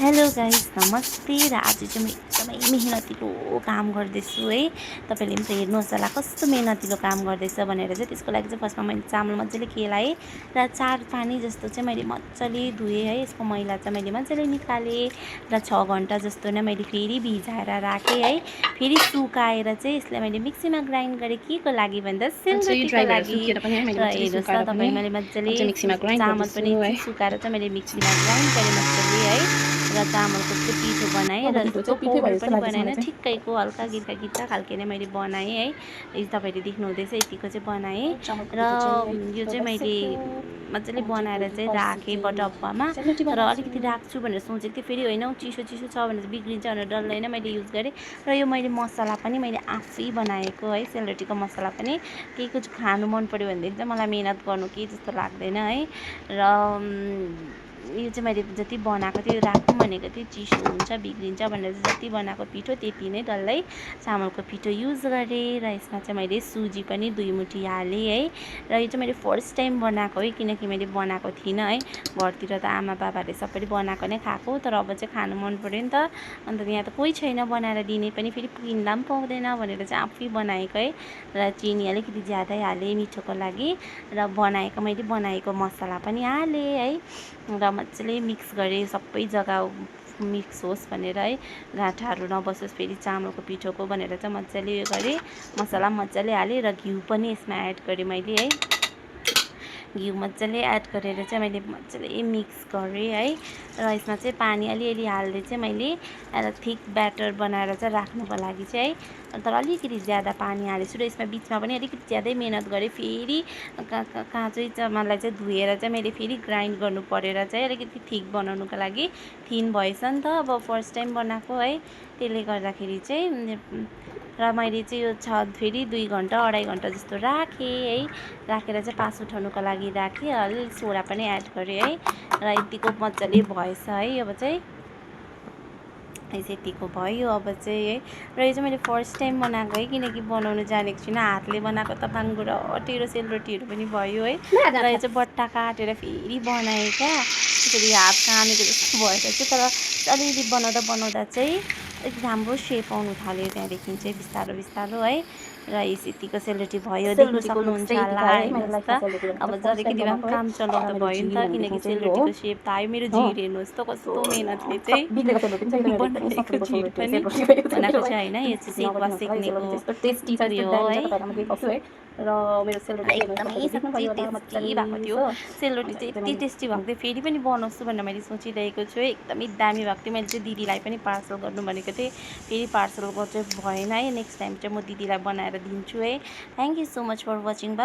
Hello guys, नमस्ते। र आज चाहिँ म एकदमै मेहनतिलो काम गर्दैछु है। तपाईँले पनि त हेर्नुहोस् होला कस्तो मेहनतिलो काम गर्दैछ भनेर चाहिँ। त्यसको लागि चाहिँ फर्स्टमा मैले चामल मजाले केलाएँ र 4 पानी जस्तो चाहिँ मैले मजाले धुएँ है। यसको मैला चाहिँ मैले मजाले निकालेँ र 6 घन्टा जस्तो नै मैले फेरि भिजाएर राखेँ है। फेरि सुकाएर चाहिँ यसलाई मैले मिक्सीमा ग्राइन्ड गरेँ। केको लागि भन्दा सेलरोटीको लागि। र हेर्नुहोस् त तपाईँ, मैले मजाले चामल पनि एकछिन सुकाएर चाहिँ मैले मिक्सीमा ग्राइन्ड गरेँ मजाले है। र चामलको चाहिँ पिठो बनाएँ र त्यसको पाउडर पनि बनाएन, ठिक्कैको हल्का गिर्का गिर्का खालके नै मैले बनाएँ है। तपाईँहरूले देख्नुहुँदैछ यतिको चाहिँ बनाएँ। र यो चाहिँ मैले मजाले बनाएर चाहिँ राखेँ डब्बामा। र अलिकति राख्छु भनेर सोचेको थिएँ, फेरि होइन चिसो चिसो छ भनेर बिग्रिन्छ भनेर डल्लै नै मैले युज गरेँ। र यो मैले मसला पनि मैले आफै बनाएको है, सेलरोटीको मसला पनि। केहीको खानु मन पऱ्यो भनेदेखि चाहिँ मलाई मिहिनेत गर्नु केही जस्तो लाग्दैन है। र यो चाहिँ मैले जति बनाएको थिएँ राख्नु भनेको थिएँ, चिसो हुन्छ बिग्रिन्छ भनेर जति बनाएको पिठो त्यति नै डल्लै चामलको पिठो युज गरेँ। र यसमा चाहिँ मैले सुजी पनि 2 मुठी हालेँ है। र यो चाहिँ मैले फर्स्ट टाइम बनाएको है, किनकि मैले बनाएको थिइनँ है। घरतिर त आमा बाबाहरूले सबैले बनाएको नै खाएको, तर अब चाहिँ खानु मन पऱ्यो नि त। अन्त यहाँ त कोही छैन बनाएर दिने पनि, फेरि किन्दा पनि पाउँदैन भनेर चाहिँ आफै बनाएको है। र चिनी अलिकति ज्यादै हालेँ मिठोको लागि। र मैले बनाएको मसला पनि हालेँ है। र मजाले मिक्स गरेँ, सबै जग्गा मिक्स होस् भनेर है, गाँठाहरू नबसोस् फेरि चामलको पिठोको भनेर चाहिँ मजाले उयो गरेँ। मसला मजाले हालेँ र घिउ पनि यसमा एड गरेँ मैले है। घिउ मजाले एड गरेर चाहिँ मैले मजाले मिक्स गरेँ है। र यसमा चाहिँ पानी अलिअलि हाल्दै चाहिँ मैले थिक ब्याटर बनाएर चाहिँ राख्नुको लागि चाहिँ है। तर अलिकति ज्यादा पानी हालेछु र यसमा बिचमा पनि अलिकति ज्यादै मिहिनेत गरेँ। फेरि काँचै चामललाई चाहिँ धोएर चाहिँ मैले फेरि ग्राइन्ड गर्नु परेर चाहिँ अलिकति थिक बनाउनुको लागि। थिन भएछ नि त, अब फर्स्ट टाइम बनाएको है, त्यसले गर्दाखेरि चाहिँ। र मैले चाहिँ यो फेरि 2 घन्टा 2.5 घन्टा जस्तो राखेँ है। राखेर चाहिँ पास उठाउनुको लागि राखेँ, अलिअलि सोडा पनि एड गरेँ है। र यतिको मजाले भएछ है। अब चाहिँ यतिको भयो अब चाहिँ है। र यो चाहिँ मैले फर्स्ट टाइम बनाएको है, किनकि बनाउनु जानेको छुइनँ। हातले बनाएको त बाङ्गो र अटेरो सेलरोटीहरू पनि भयो है। र यो चाहिँ बट्टा काटेर फेरि बनाएँ क्या, त्यसरी हात कामेको जस्तो भएर चाहिँ। तर अलिअलि बनाउँदा चाहिँ एकदम राम्रो सेप आउनु थाल्यो त्यहाँदेखि चाहिँ बिस्तारो बिस्तारो है। र यतिको सेलरोटी भयो, देख्न सक्नुहुन्छ होला हेर्नुहोस् त। अब जलिकति भए पनि काम चलाउँदा भयो नि त, किनकि सेलरोटीको सेप त आयो। मेरो जिर हेर्नुहोस् त कस्तो मेहनतले चाहिँ बनाएको, जिर पनि बनाएको चाहिँ होइन, यो चाहिँ सेपमा सेक्नेको उयो हो है। र मेरो सेलरोटी एकदमै टेस्टी भएको थियो। सेलरोटी चाहिँ यति टेस्टी भएको थियो, फेरि पनि बनाउँछु भनेर मैले सोचिरहेको छु है। एकदमै दामी भएको थियो। मैले चाहिँ दिदीलाई पनि पार्सल गर्नु भनेको थिएँ, फेरि पार्सल चाहिँ भएन है। नेक्स्ट टाइम चाहिँ म दिदीलाई बनाएर दिन्छु है। Thank you so much for watching.